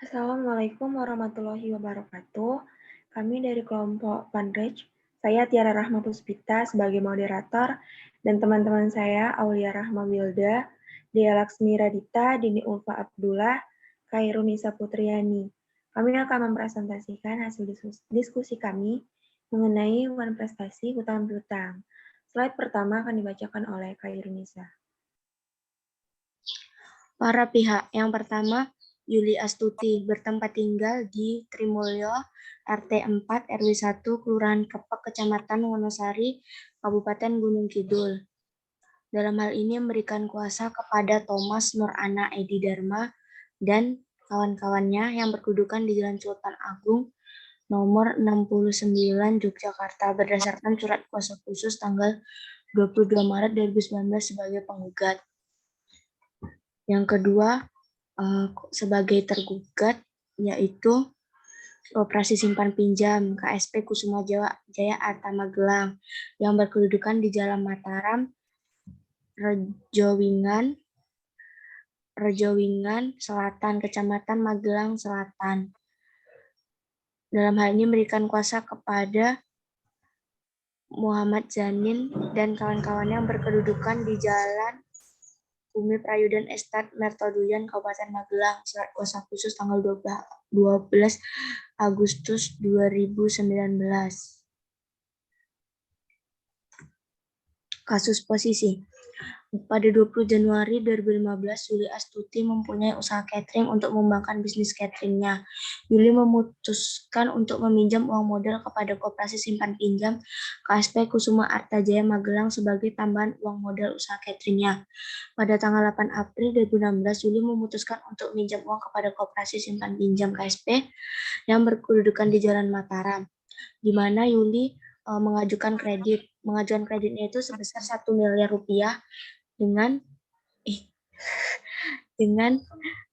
Assalamualaikum warahmatullahi wabarakatuh. Kami dari kelompok Fundrage, saya Tiara Rahma Puspita sebagai moderator, dan teman-teman saya Aulia Rahma Wilda, Dea Laksmi Radita, Dini Ulfa Abdullah, Khairunisa Putriani. Kami akan mempresentasikan hasil diskusi kami mengenai One Prestasi Hutang Piutang. Slide pertama akan dibacakan oleh Khairunisa. Para pihak. Yang pertama, Yuli Astuti, bertempat tinggal di Trimulyo, RT 4, RW 1, Kelurahan Kepek, Kecamatan Wonosari, Kabupaten Gunung Kidul. Dalam hal ini memberikan kuasa kepada Thomas Nurana Edi Dharma dan kawan-kawannya yang berkedudukan di Jalan Sultan Agung nomor 69 Yogyakarta berdasarkan surat kuasa khusus tanggal 22 Maret 2019 sebagai penggugat. Yang kedua, sebagai tergugat, yaitu Koperasi Simpan Pinjam KSP Kusuma Jaya Arta Magelang yang berkedudukan di Jalan Mataram, Rejowingan Selatan, Kecamatan Magelang Selatan. Dalam hal ini memberikan kuasa kepada Muhammad Zanin dan kawan-kawannya yang berkedudukan di Jalan Bumi Prayudan Estate Mertoduyan, Kabupaten Magelang, surat kuasa khusus tanggal 12 Agustus 2019. Kasus posisi. Pada 20 Januari 2015, Yuli Astuti mempunyai usaha catering untuk mengembangkan bisnis cateringnya. Yuli memutuskan untuk meminjam uang modal kepada Koperasi Simpan Pinjam KSP Kusuma Arta Jaya Magelang sebagai tambahan uang modal usaha cateringnya. Pada tanggal 8 April 2016, Yuli memutuskan untuk meminjam uang kepada Koperasi Simpan Pinjam KSP yang berkedudukan di Jalan Mataram, di mana Yuli mengajukan kredit. Mengajukan kreditnya itu sebesar 1 miliar rupiah dengan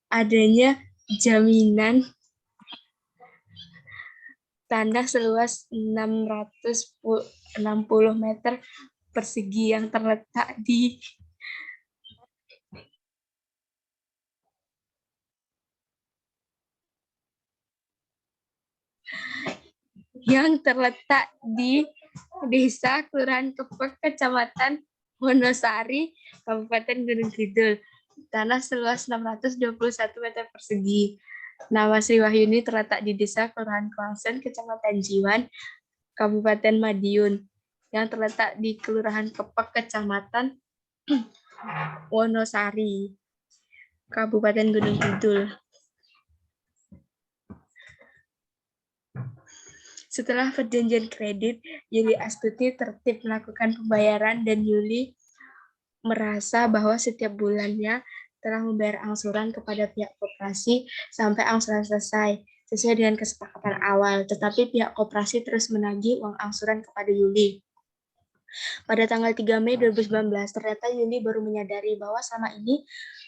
adanya jaminan tanah seluas 660 meter persegi yang terletak di Desa Kelurahan Kepek, Kecamatan Wonosari, Kabupaten Gunung Kidul. Tanah seluas 621 meter persegi. Nama Sri Wahyuni terletak di Desa Kelurahan Klangsen, Kecamatan Jiwan, Kabupaten Madiun, yang terletak di Kelurahan Kepek, Kecamatan Wonosari, Kabupaten Gunung Kidul. Setelah perjanjian kredit, Yuli Astuti tertib melakukan pembayaran dan Yuli merasa bahwa setiap bulannya telah membayar angsuran kepada pihak koperasi sampai angsuran selesai, sesuai dengan kesepakatan awal. Tetapi pihak koperasi terus menagih uang angsuran kepada Yuli. Pada tanggal 3 Mei 2019, ternyata Yuli baru menyadari bahwa selama ini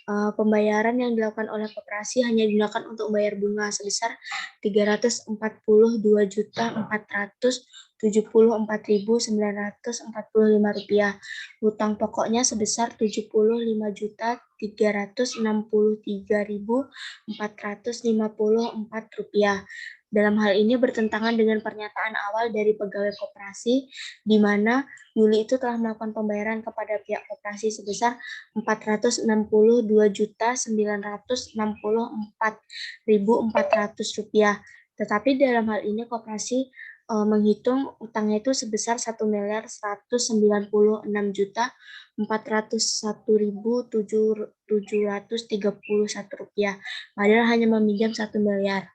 pembayaran yang dilakukan oleh koperasi hanya digunakan untuk membayar bunga sebesar Rp342.474.945. Hutang pokoknya sebesar Rp75.363.454. Dalam hal ini bertentangan dengan pernyataan awal dari pegawai koperasi, di mana Yuli itu telah melakukan pembayaran kepada pihak koperasi sebesar Rp462.964.400. Tetapi dalam hal ini koperasi menghitung utangnya itu sebesar Rp1.196.401.731. Padahal hanya meminjam 1 miliar.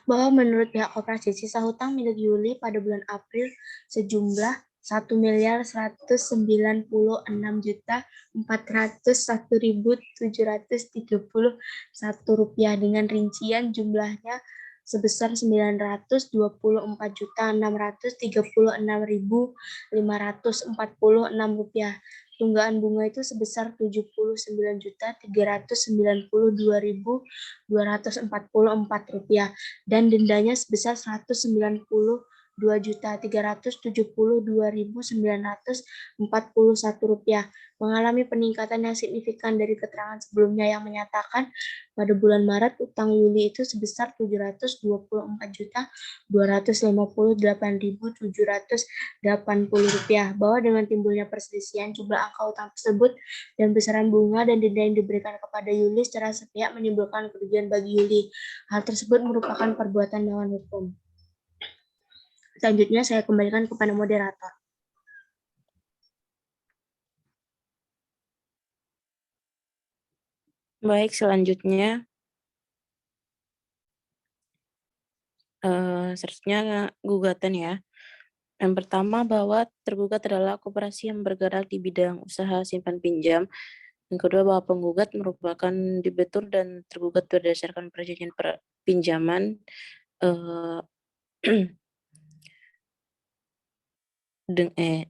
Bahwa menurut pihak koperasi, sisa hutang milik Yuli pada bulan April sejumlah Rp1.996.401.731 dengan rincian jumlahnya sebesar Rp922.636.546. Tunggaan bunga itu sebesar Rp79.392.244 dan dendanya sebesar Rp190 Rp2.372.941 mengalami peningkatan yang signifikan dari keterangan sebelumnya yang menyatakan pada bulan Maret utang Yuli itu sebesar Rp724.258.780 bahwa dengan timbulnya perselisihan jumlah angka utang tersebut dan besaran bunga dan denda yang diberikan kepada Yuli secara sepihak menimbulkan kerugian bagi Yuli. Hal tersebut merupakan perbuatan melawan hukum. Selanjutnya saya kembalikan kepada moderator. Baik, selanjutnya seterusnya gugatan ya. Yang pertama bahwa tergugat adalah koperasi yang bergerak di bidang usaha simpan pinjam. Yang kedua bahwa penggugat merupakan debitur dan tergugat berdasarkan perjanjian pinjaman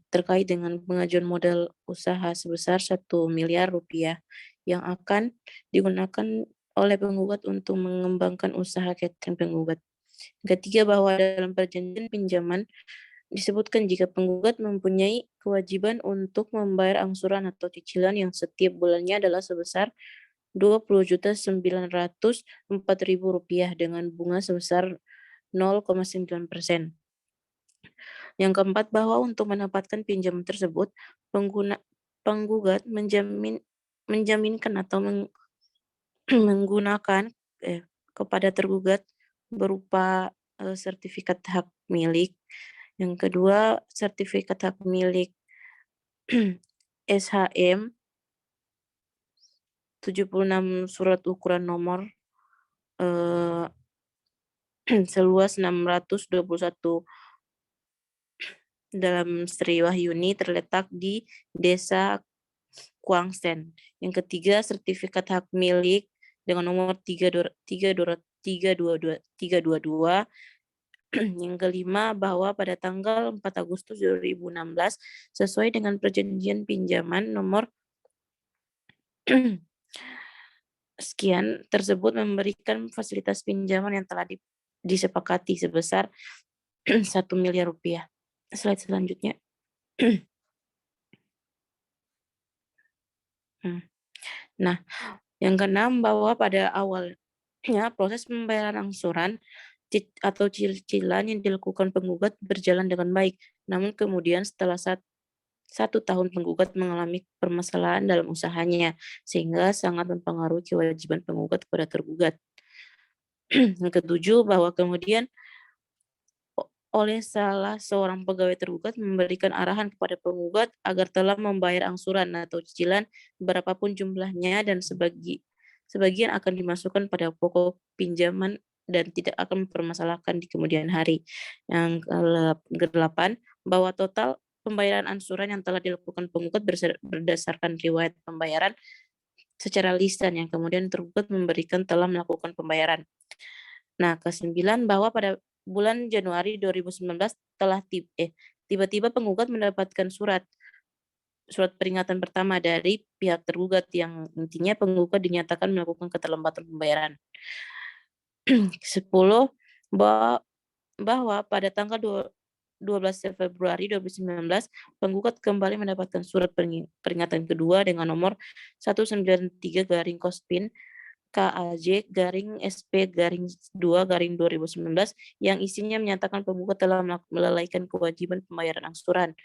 terkait dengan pengajuan modal usaha sebesar 1 miliar rupiah yang akan digunakan oleh penggugat untuk mengembangkan usaha catering penggugat. Ketiga, bahwa dalam perjanjian pinjaman disebutkan jika penggugat mempunyai kewajiban untuk membayar angsuran atau cicilan yang setiap bulannya adalah sebesar Rp20.904.000 dengan bunga sebesar 0,9%. Yang keempat, bahwa untuk mendapatkan pinjaman tersebut, penggugat menjaminkan atau menggunakan kepada tergugat berupa sertifikat hak milik. Yang kedua, sertifikat hak milik SHM 76 surat ukuran nomor seluas 621 dalam Sri Wahyuni terletak di Desa Kuangsen. Yang ketiga, sertifikat hak milik dengan nomor 322. Yang kelima, bahwa pada tanggal 4 Agustus 2016 sesuai dengan perjanjian pinjaman nomor sekian tersebut memberikan fasilitas pinjaman yang telah disepakati sebesar 1 miliar rupiah. Slide selanjutnya. Nah, yang keenam, bahwa pada awalnya proses pembayaran angsuran atau cicilan yang dilakukan penggugat berjalan dengan baik. Namun kemudian setelah 1 tahun penggugat mengalami permasalahan dalam usahanya, sehingga sangat mempengaruhi kewajiban penggugat kepada tergugat. Yang ketujuh, bahwa kemudian oleh salah seorang pegawai tergugat memberikan arahan kepada penggugat agar telah membayar angsuran atau cicilan berapapun jumlahnya dan sebagian akan dimasukkan pada pokok pinjaman dan tidak akan mempermasalahkan di kemudian hari. Yang ke-8, bahwa total pembayaran angsuran yang telah dilakukan penggugat berdasarkan riwayat pembayaran secara lisan yang kemudian tergugat memberikan telah melakukan pembayaran. Nah, ke-9, bahwa pada bulan Januari 2019 telah tiba-tiba penggugat mendapatkan surat peringatan pertama dari pihak tergugat yang intinya penggugat dinyatakan melakukan keterlambatan pembayaran. 10, bahwa pada tanggal 12 Februari 2019 penggugat kembali mendapatkan surat peringatan kedua dengan nomor 193-Kospin KAJ SP 2/2019 yang isinya menyatakan penggugat telah melalaikan kewajiban pembayaran angsuran.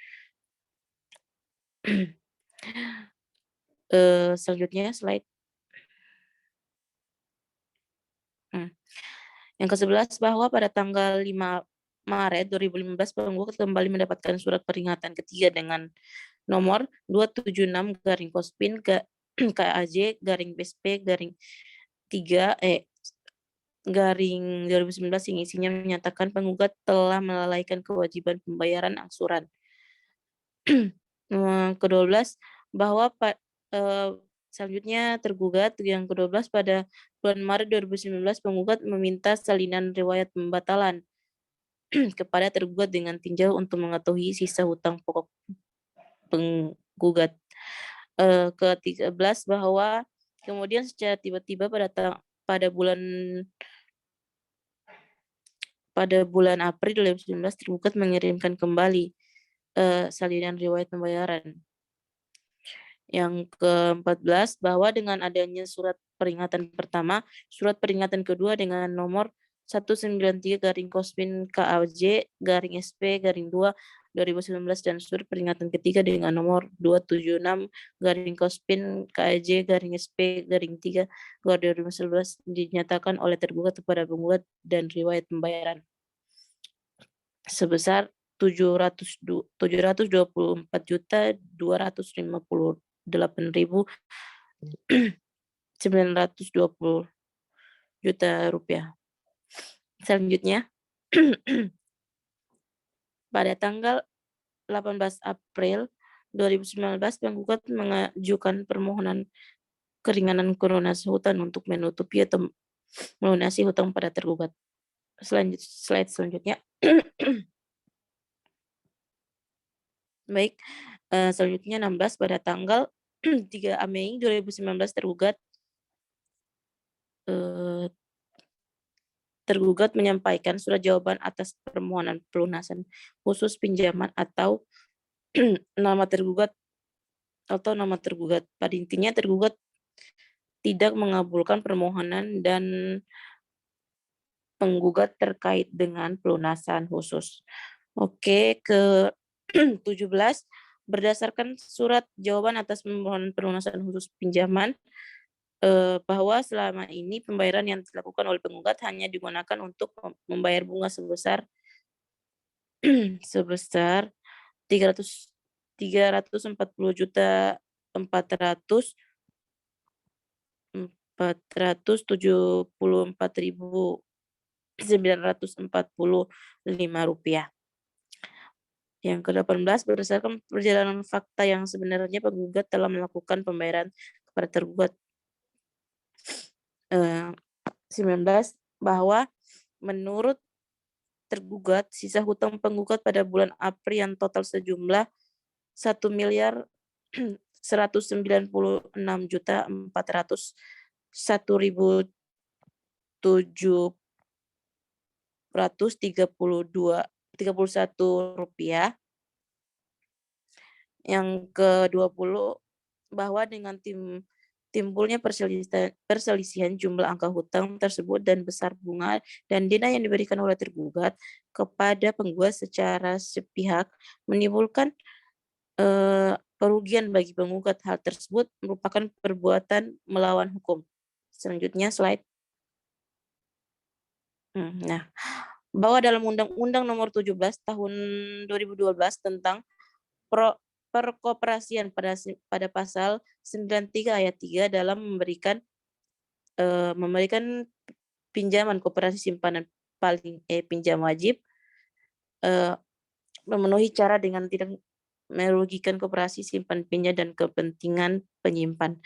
Selanjutnya slide. Yang ke-11, bahwa pada tanggal 5 Maret 2015 penggugat kembali mendapatkan surat peringatan ketiga dengan nomor 276-Kospin KAJ SP 3/2019 yang isinya menyatakan penggugat telah melalaikan kewajiban pembayaran angsuran. Ke-12, bahwa selanjutnya tergugat yang ke-12 pada bulan Maret 2019 penggugat meminta salinan riwayat pembatalan kepada tergugat dengan tinjau untuk mengetahui sisa hutang pokok penggugat. Ke-13, bahwa kemudian secara tiba-tiba pada bulan pada bulan April 2019 tergugat mengirimkan kembali salinan riwayat pembayaran. Yang ke-14, bahwa dengan adanya surat peringatan pertama, surat peringatan kedua dengan nomor 193-Kospin-KAJ-SP-2 2019 dan surat peringatan ketiga dengan nomor 276-Kospin-KAJ-SP-3 2019 dinyatakan oleh tergugat kepada penggugat dan riwayat pembayaran sebesar 724.258.920 juta rupiah. Selanjutnya, pada tanggal 18 April 2019, penggugat mengajukan permohonan keringanan kurunasi hutan untuk menutupi atau melunasi hutang pada tergugat. Slide selanjutnya. Baik, selanjutnya 16 pada tanggal 3 Mei 2019 tergugat menyampaikan surat jawaban atas permohonan pelunasan khusus pinjaman atau nama tergugat. Pada intinya tergugat tidak mengabulkan permohonan dan penggugat terkait dengan pelunasan khusus. Oke, ke 17 berdasarkan surat jawaban atas permohonan pelunasan khusus pinjaman bahwa selama ini pembayaran yang dilakukan oleh penggugat hanya digunakan untuk membayar bunga sebesar 374.945 rupiah. Yang ke-18, berdasarkan perjalanan fakta yang sebenarnya penggugat telah melakukan pembayaran kepada tergugat. 19, bahwa menurut tergugat, sisa hutang penggugat pada bulan April yang total sejumlah 1.496.401.731 rupiah. Yang ke-20, bahwa dengan timbulnya perselisihan jumlah angka hutang tersebut dan besar bunga dan denda yang diberikan oleh tergugat kepada penggugat secara sepihak menimbulkan kerugian bagi penggugat. Hal tersebut merupakan perbuatan melawan hukum. Selanjutnya slide. Nah, bahwa dalam Undang-Undang Nomor 17 Tahun 2012 tentang perkoperasian pada pasal 93 ayat 3 dalam memberikan pinjaman koperasi simpanan pinjam wajib memenuhi cara dengan tidak merugikan koperasi simpan pinjam dan kepentingan penyimpan.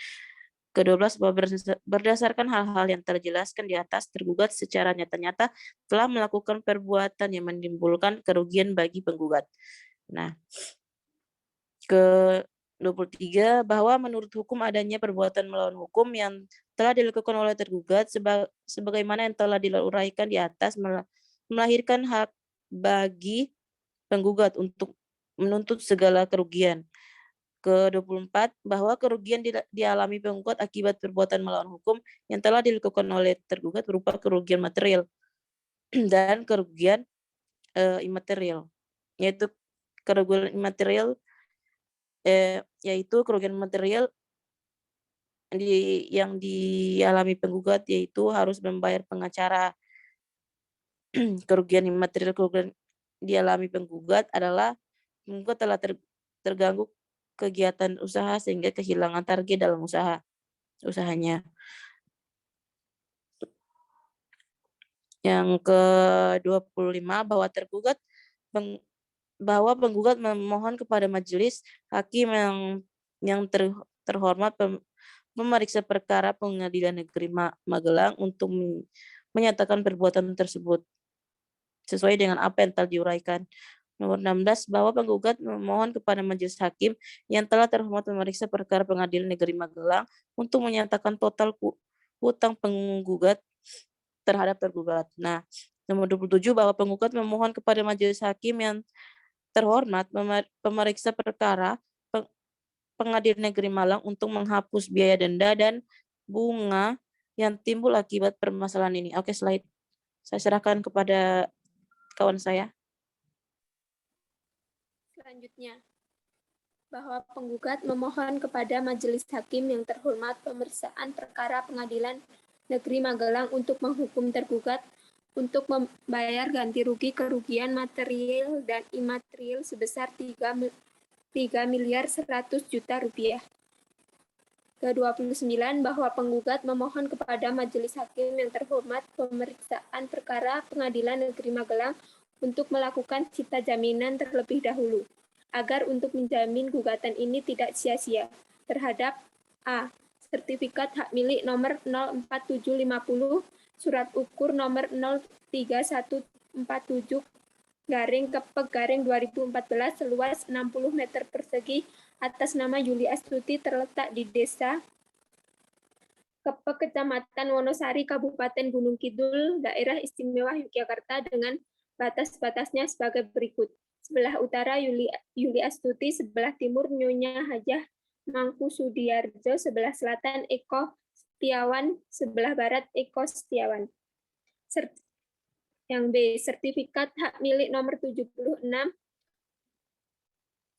Ke-12, bahwa berdasarkan hal-hal yang terjelaskan di atas, tergugat secara nyata-nyata telah melakukan perbuatan yang menimbulkan kerugian bagi penggugat. Nah, ke-23, bahwa menurut hukum adanya perbuatan melawan hukum yang telah dilakukan oleh tergugat sebagaimana yang telah diuraikan di atas melahirkan hak bagi penggugat untuk menuntut segala kerugian. Ke-24, bahwa kerugian dialami penggugat akibat perbuatan melawan hukum yang telah dilakukan oleh tergugat berupa kerugian material dan kerugian imaterial, yaitu kerugian imaterial yang dialami penggugat yaitu harus membayar pengacara. Kerugian imaterial dialami penggugat adalah penggugat telah terganggu kegiatan usaha sehingga kehilangan target dalam usahanya. Yang ke-25, bahwa penggugat memohon kepada majelis hakim yang terhormat memeriksa perkara Pengadilan Negeri Magelang untuk menyatakan perbuatan tersebut sesuai dengan apa yang telah diuraikan. Nomor 16, bahwa penggugat memohon kepada majelis hakim yang telah terhormat memeriksa perkara Pengadilan Negeri Magelang untuk menyatakan total hutang penggugat terhadap tergugat. Nah, Nomor 27 bahwa penggugat memohon kepada majelis hakim yang terhormat pemeriksa perkara Pengadilan Negeri Malang untuk menghapus biaya denda dan bunga yang timbul akibat permasalahan ini. Oke, slide. Saya serahkan kepada kawan saya. Selanjutnya, bahwa penggugat memohon kepada majelis hakim yang terhormat pemeriksaan perkara Pengadilan Negeri Magelang untuk menghukum tergugat untuk membayar ganti rugi kerugian material dan imaterial sebesar 3 miliar 100 juta rupiah. Ke-29 bahwa penggugat memohon kepada majelis hakim yang terhormat pemeriksaan perkara Pengadilan Negeri Magelang untuk melakukan cita jaminan terlebih dahulu, agar untuk menjamin gugatan ini tidak sia-sia terhadap A. Sertifikat hak milik nomor 04750, surat ukur nomor 03147 /Kepek/2014 seluas 60 meter persegi atas nama Yuli Astuti terletak di Desa Kepek, Kecamatan Wonosari, Kabupaten Gunung Kidul, Daerah Istimewa Yogyakarta dengan batas-batasnya sebagai berikut. Sebelah utara Yuli Astuti, sebelah timur Nyonya Hajah Mangku Sudiarjo, sebelah selatan Eko Setiawan, sebelah barat Eko Setiawan. Yang B, sertifikat hak milik nomor 76,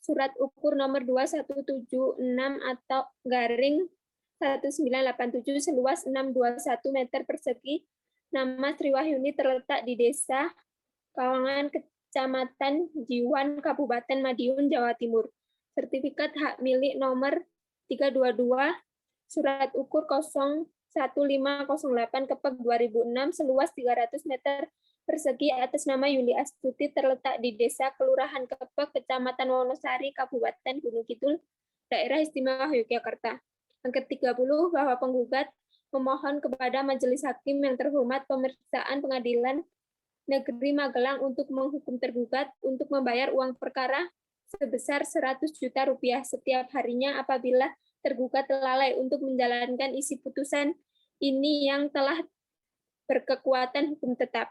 surat ukur nomor 2176 atau /1987 seluas 621 meter persegi, nama Triwahyuni terletak di Desa Kawangan, Kecamatan Jiwan, Kabupaten Madiun, Jawa Timur. Sertifikat hak milik nomor 322, surat ukur 01508 Kepek 2006 seluas 300 meter persegi atas nama Yuli Astuti terletak di Desa Kelurahan Kepek, Kecamatan Wonosari, Kabupaten Gunung Kidul, Daerah Istimewa Yogyakarta. Yang ke-30 bahwa penggugat memohon kepada majelis hakim yang terhormat pemeriksaan Pengadilan Negeri Magelang untuk menghukum tergugat untuk membayar uang perkara sebesar 100 juta rupiah setiap harinya apabila tergugat lalai untuk menjalankan isi putusan ini yang telah berkekuatan hukum tetap.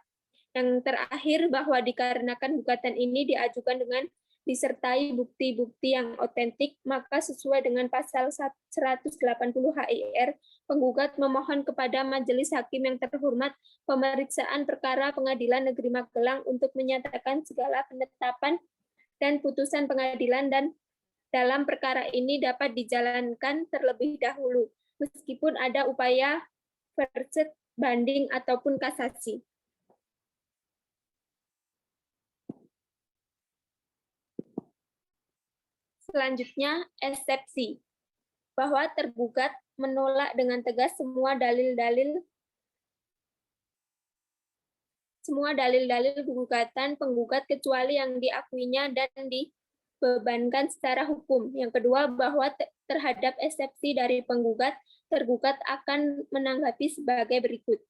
Yang terakhir bahwa dikarenakan gugatan ini diajukan dengan disertai bukti-bukti yang otentik, maka sesuai dengan pasal 180 HIR, penggugat memohon kepada majelis hakim yang terhormat pemeriksaan perkara Pengadilan Negeri Magelang untuk menyatakan segala penetapan dan putusan pengadilan dan dalam perkara ini dapat dijalankan terlebih dahulu, meskipun ada upaya verset, banding, ataupun kasasi. Selanjutnya, eksepsi. Bahwa tergugat menolak dengan tegas semua dalil-dalil gugatan penggugat kecuali yang diakuinya dan dibebankan secara hukum. Yang kedua, bahwa terhadap eksepsi dari penggugat, tergugat akan menanggapi sebagai berikut.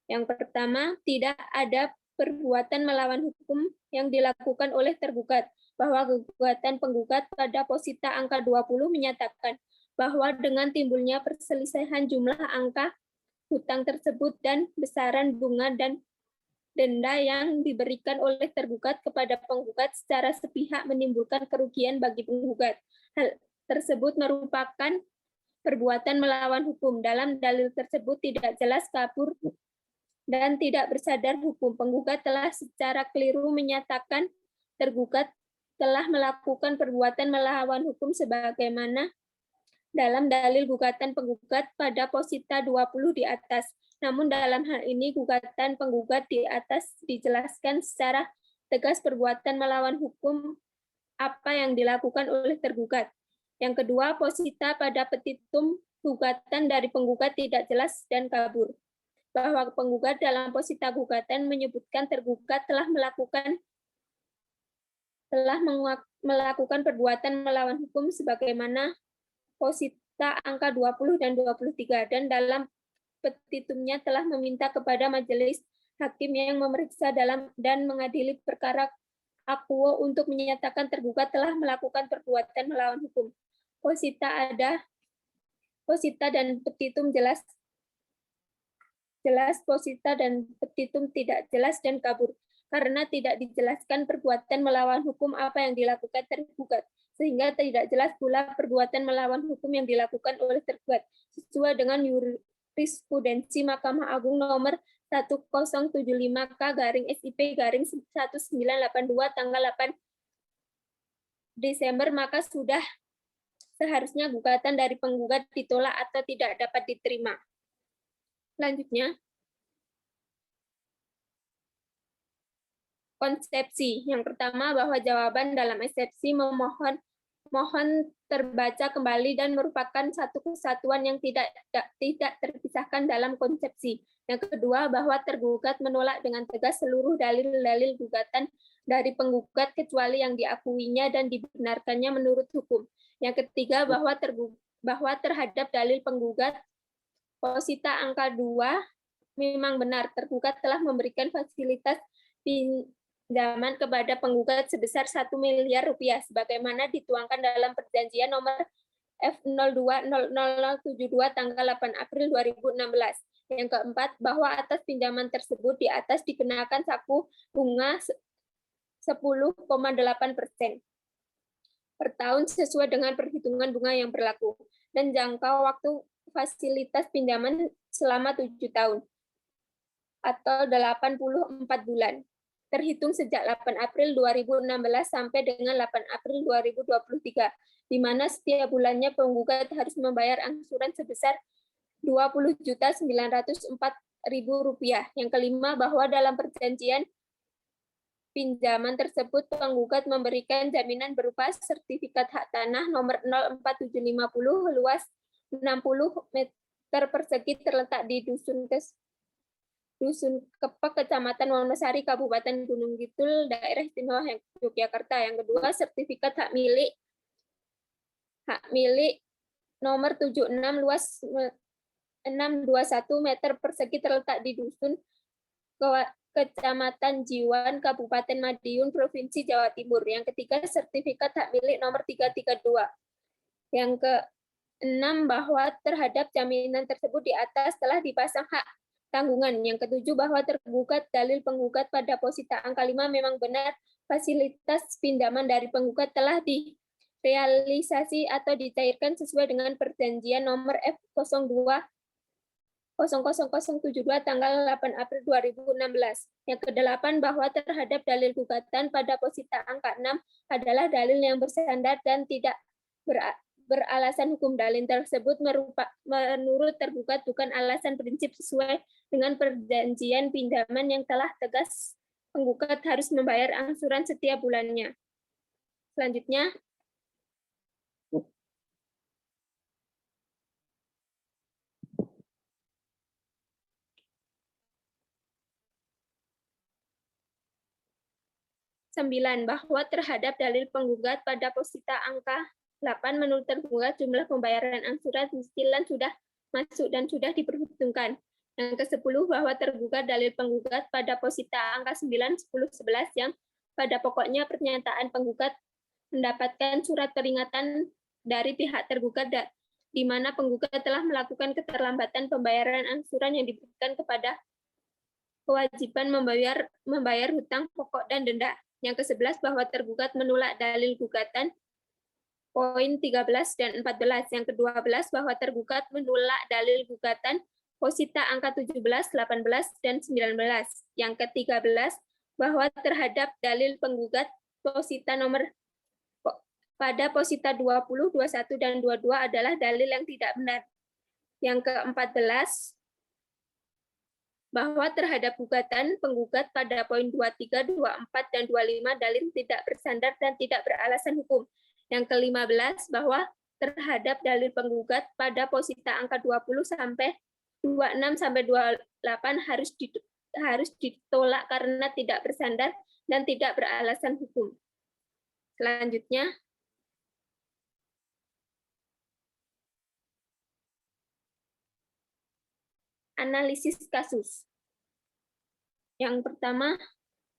Yang pertama, tidak ada perbuatan melawan hukum yang dilakukan oleh tergugat, bahwa gugatan penggugat pada posita angka 20 menyatakan bahwa dengan timbulnya perselisihan jumlah angka hutang tersebut dan besaran bunga dan denda yang diberikan oleh tergugat kepada penggugat secara sepihak menimbulkan kerugian bagi penggugat. Hal tersebut merupakan perbuatan melawan hukum. Dalam dalil tersebut tidak jelas kabur dan tidak bersadar hukum. Penggugat telah secara keliru menyatakan tergugat telah melakukan perbuatan melawan hukum sebagaimana dalam dalil gugatan penggugat pada posita 20 di atas. Namun dalam hal ini gugatan penggugat di atas dijelaskan secara tegas perbuatan melawan hukum apa yang dilakukan oleh tergugat. Yang kedua, posita pada petitum gugatan dari penggugat tidak jelas dan kabur. Bahwa penggugat dalam posita gugatan menyebutkan tergugat telah melakukan perbuatan melawan hukum sebagaimana posita angka 20 dan 23, dan dalam petitumnya telah meminta kepada majelis hakim yang memeriksa dan mengadili perkara akuo untuk menyatakan tergugat telah melakukan perbuatan melawan hukum. Posita dan petitum jelas jelas, posita dan petitum tidak jelas dan kabur, karena tidak dijelaskan perbuatan melawan hukum apa yang dilakukan tergugat, sehingga tidak jelas pula perbuatan melawan hukum yang dilakukan oleh tergugat, sesuai dengan jurisprudensi Mahkamah Agung nomor 1075K/SIP/1982 tanggal 8 Desember, maka sudah seharusnya gugatan dari penggugat ditolak atau tidak dapat diterima. Selanjutnya, konsepsi. Yang pertama, bahwa jawaban dalam eksepsi mohon terbaca kembali dan merupakan satu kesatuan yang tidak terpisahkan dalam konsepsi. Yang kedua, bahwa tergugat menolak dengan tegas seluruh dalil-dalil gugatan dari penggugat kecuali yang diakuinya dan dibenarkannya menurut hukum. Yang ketiga, bahwa terhadap dalil penggugat posita angka 2 memang benar tergugat telah memberikan fasilitas pinjaman kepada penggugat sebesar 1 miliar rupiah sebagaimana dituangkan dalam perjanjian nomor F020072 tanggal 8 April 2016. Yang keempat, bahwa atas pinjaman tersebut di atas dikenakan saku bunga 10,8% per tahun sesuai dengan perhitungan bunga yang berlaku dan jangka waktu fasilitas pinjaman selama 7 tahun atau 84 bulan terhitung sejak 8 April 2016 sampai dengan 8 April 2023, di mana setiap bulannya penggugat harus membayar angsuran sebesar Rp20.904.000. Yang kelima, bahwa dalam perjanjian pinjaman tersebut penggugat memberikan jaminan berupa sertifikat hak tanah nomor 04750 luas 60 meter persegi terletak di Dusun Kepek, Kecamatan Wonosari, Kabupaten Gunung Kidul, Daerah Istimewa Yogyakarta. Yang kedua, sertifikat hak milik nomor 76 luas 621 meter persegi terletak di Dusun Kecamatan Jiwan, Kabupaten Madiun, Provinsi Jawa Timur. Yang ketiga, sertifikat hak milik nomor 332. Yang keenam, bahwa terhadap jaminan tersebut di atas telah dipasang hak tanggungan. Yang ketujuh, bahwa tergugat dalil penggugat pada posita angka 5 memang benar fasilitas pinjaman dari penggugat telah direalisasi atau dicairkan sesuai dengan perjanjian nomor F020072 tanggal 8 April 2016. Yang kedelapan, bahwa terhadap dalil gugatan pada posita angka 6 adalah dalil yang bersandar dan tidak beralasan hukum. Dalil tersebut menurut tergugat bukan alasan prinsip sesuai dengan perjanjian pinjaman yang telah tegas penggugat harus membayar angsuran setiap bulannya. Selanjutnya, bahwa terhadap dalil penggugat pada posita angka 8 menurut tergugat jumlah pembayaran angsuran cicilan sudah masuk dan sudah diperhitungkan. Yang ke-10, bahwa tergugat dalil penggugat pada posita angka 9, 10, 11 yang pada pokoknya pernyataan penggugat mendapatkan surat peringatan dari pihak tergugat di mana penggugat telah melakukan keterlambatan pembayaran angsuran yang diberikan kepada kewajiban membayar hutang pokok dan denda. Yang ke-11, bahwa tergugat menolak dalil gugatan poin 13 dan 14. Yang ke-12, bahwa tergugat menolak dalil gugatan posita angka 17, 18, dan 19. Yang ke-13, bahwa terhadap dalil penggugat posita nomor pada posita 20, 21, dan 22 adalah dalil yang tidak benar. Yang ke-14, bahwa terhadap gugatan penggugat pada poin 23, 24, dan 25 dalil tidak bersandar dan tidak beralasan hukum. Yang ke-15, bahwa terhadap dalil penggugat pada posita angka 20 sampai 26 sampai 28 harus ditolak karena tidak bersandar dan tidak beralasan hukum. Selanjutnya, analisis kasus. Yang pertama,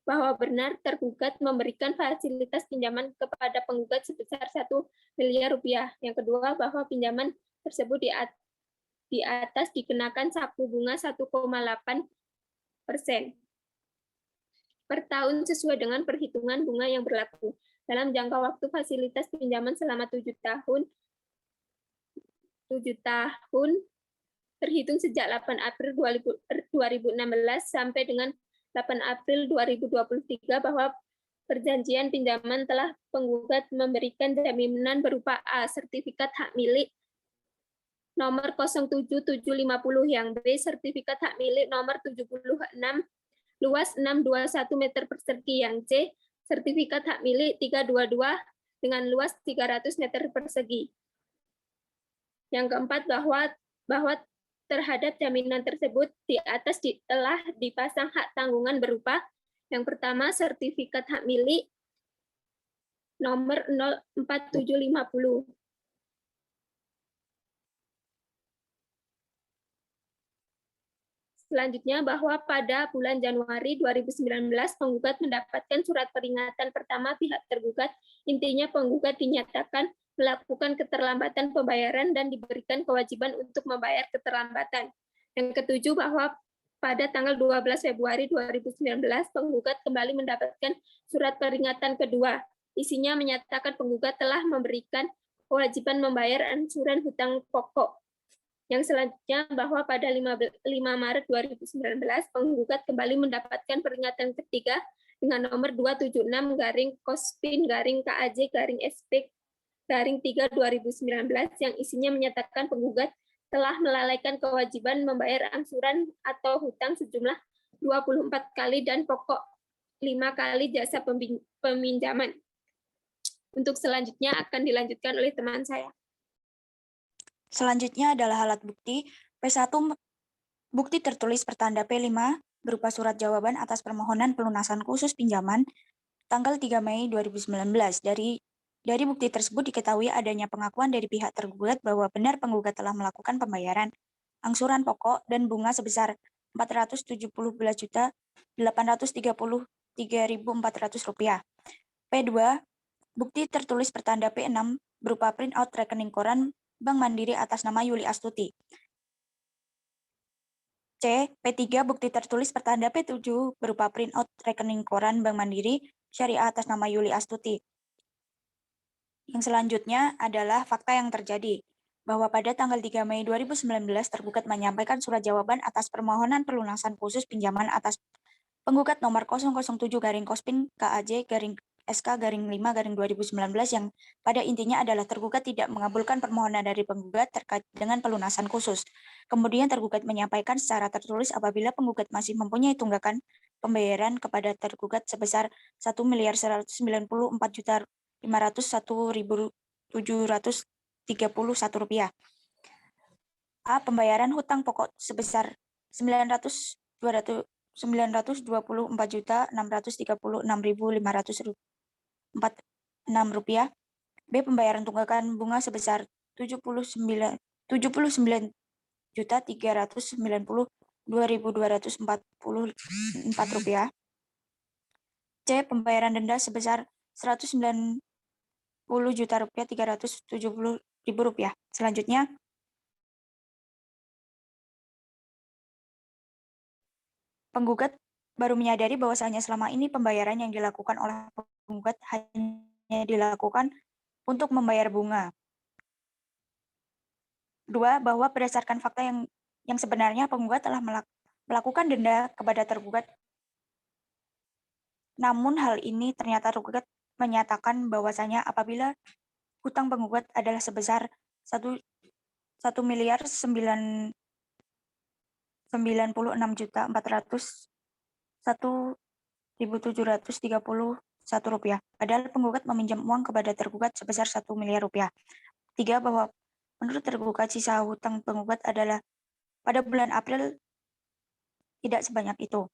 bahwa benar tergugat memberikan fasilitas pinjaman kepada penggugat sebesar 1 miliar rupiah. Yang kedua, bahwa pinjaman tersebut di atas dikenakan saku bunga 1,8% per tahun sesuai dengan perhitungan bunga yang berlaku. Dalam jangka waktu fasilitas pinjaman selama 7 tahun terhitung sejak 8 April 2016 sampai dengan 8 April 2023 bahwa perjanjian pinjaman telah penggugat memberikan jaminan berupa A. Sertifikat hak milik nomor 07750 yang B. Sertifikat hak milik nomor 76 luas 621 meter persegi yang C. Sertifikat hak milik 322 dengan luas 300 meter persegi. Yang keempat, bahwa terhadap jaminan tersebut di atas telah dipasang hak tanggungan berupa yang pertama sertifikat hak milik nomor 04750. Selanjutnya, bahwa pada bulan Januari 2019 penggugat mendapatkan surat peringatan pertama pihak tergugat. Intinya penggugat dinyatakan melakukan keterlambatan pembayaran dan diberikan kewajiban untuk membayar keterlambatan. Yang ketujuh, bahwa pada tanggal 12 Februari 2019 penggugat kembali mendapatkan surat peringatan kedua. Isinya menyatakan penggugat telah memberikan kewajiban membayar angsuran hutang pokok. Yang selanjutnya, bahwa pada 5 Maret 2019 penggugat kembali mendapatkan peringatan ketiga dengan nomor 276-KAJ-SP-3-2019 yang isinya menyatakan penggugat telah melalaikan kewajiban membayar angsuran atau hutang sejumlah 24 kali dan pokok 5 kali jasa peminjaman. Untuk selanjutnya akan dilanjutkan oleh teman saya. Selanjutnya adalah alat bukti. P1, bukti tertulis pertanda P5 berupa surat jawaban atas permohonan pelunasan khusus pinjaman tanggal 3 Mei 2019. Dari bukti tersebut diketahui adanya pengakuan dari pihak tergugat bahwa benar penggugat telah melakukan pembayaran angsuran pokok dan bunga sebesar Rp417.833.400. P2, bukti tertulis pertanda P6 berupa printout rekening koran Bank Mandiri atas nama Yuli Astuti. C. P3, bukti tertulis pertanda P7 berupa printout rekening koran Bank Mandiri Syariah atas nama Yuli Astuti. Yang selanjutnya adalah fakta yang terjadi, bahwa pada tanggal 3 Mei 2019 tergugat menyampaikan surat jawaban atas permohonan pelunasan khusus pinjaman atas penggugat nomor 007-Kospin KAJ-SK-5-2019 yang pada intinya adalah tergugat tidak mengabulkan permohonan dari penggugat terkait dengan pelunasan khusus. Kemudian tergugat menyampaikan secara tertulis apabila penggugat masih mempunyai tunggakan pembayaran kepada tergugat sebesar Rp1.194.501.731. A. Pembayaran hutang pokok sebesar Rp924.636.546. B. Pembayaran tunggakan bunga sebesar Rp79.290.244. C. Pembayaran denda sebesar Rp190.370.000. Selanjutnya, penggugat baru menyadari bahwasanya selama ini pembayaran yang dilakukan oleh penggugat hanya dilakukan untuk membayar bunga. 2. Bahwa berdasarkan fakta yang sebenarnya penggugat telah melakukan denda kepada tergugat. Namun hal ini ternyata tergugat menyatakan bahwasanya apabila hutang penggugat adalah sebesar Rp1.996.401.731. Padahal penggugat meminjam uang kepada tergugat sebesar Rp1 miliar. 3. Bahwa menurut tergugat sisa hutang penggugat adalah pada bulan April tidak sebanyak itu.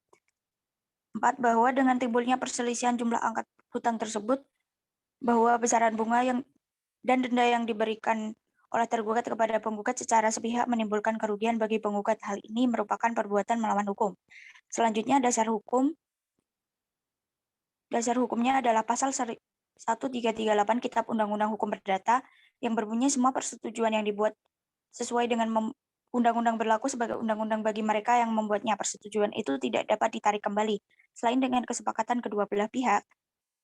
4. Bahwa dengan timbulnya perselisihan jumlah angka hutang tersebut, bahwa besaran bunga dan denda yang diberikan oleh tergugat kepada penggugat secara sepihak menimbulkan kerugian bagi penggugat. Hal ini merupakan perbuatan melawan hukum. Selanjutnya dasar hukum. Dasar hukumnya adalah pasal 1338 Kitab Undang-Undang Hukum Perdata yang berbunyi semua persetujuan yang dibuat sesuai dengan undang-undang berlaku sebagai undang-undang bagi mereka yang membuatnya. Persetujuan itu tidak dapat ditarik kembali, selain dengan kesepakatan kedua belah pihak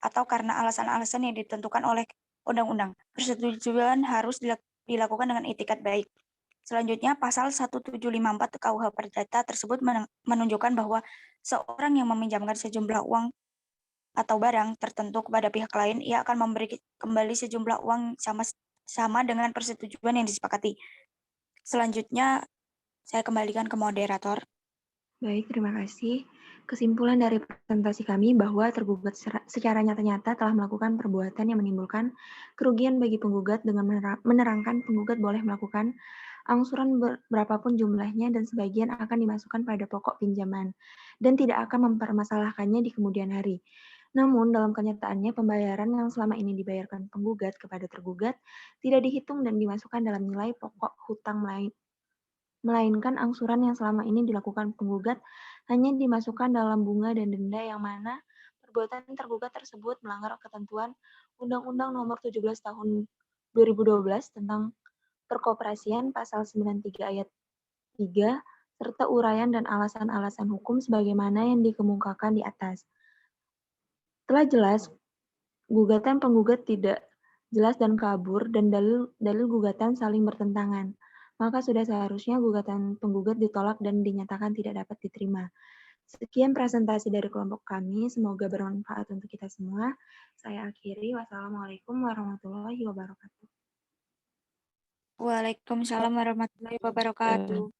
atau karena alasan-alasan yang ditentukan oleh undang-undang. Persetujuan harus dilakukan dengan itikat baik. Selanjutnya, pasal 1754 KUH Perdata tersebut menunjukkan bahwa seorang yang meminjamkan sejumlah uang atau barang tertentu kepada pihak lain, ia akan memberi kembali sejumlah uang sama dengan persetujuan yang disepakati. Selanjutnya, saya kembalikan ke moderator. Baik, terima kasih. Kesimpulan dari presentasi kami bahwa tergugat secara nyata-nyata telah melakukan perbuatan yang menimbulkan kerugian bagi penggugat dengan menerangkan penggugat boleh melakukan angsuran berapapun jumlahnya dan sebagian akan dimasukkan pada pokok pinjaman dan tidak akan mempermasalahkannya di kemudian hari. Namun, dalam kenyataannya pembayaran yang selama ini dibayarkan penggugat kepada tergugat tidak dihitung dan dimasukkan dalam nilai pokok hutang melainkan angsuran yang selama ini dilakukan penggugat hanya dimasukkan dalam bunga dan denda yang mana perbuatan tergugat tersebut melanggar ketentuan Undang-Undang Nomor 17 Tahun 2012 tentang Perkoperasian Pasal 93 Ayat 3 serta uraian dan alasan-alasan hukum sebagaimana yang dikemukakan di atas. Telah jelas, gugatan penggugat tidak jelas dan kabur dan dalil gugatan saling bertentangan. Maka sudah seharusnya gugatan penggugat ditolak dan dinyatakan tidak dapat diterima. Sekian presentasi dari kelompok kami, semoga bermanfaat untuk kita semua. Saya akhiri, wassalamualaikum warahmatullahi wabarakatuh. Waalaikumsalam warahmatullahi wabarakatuh.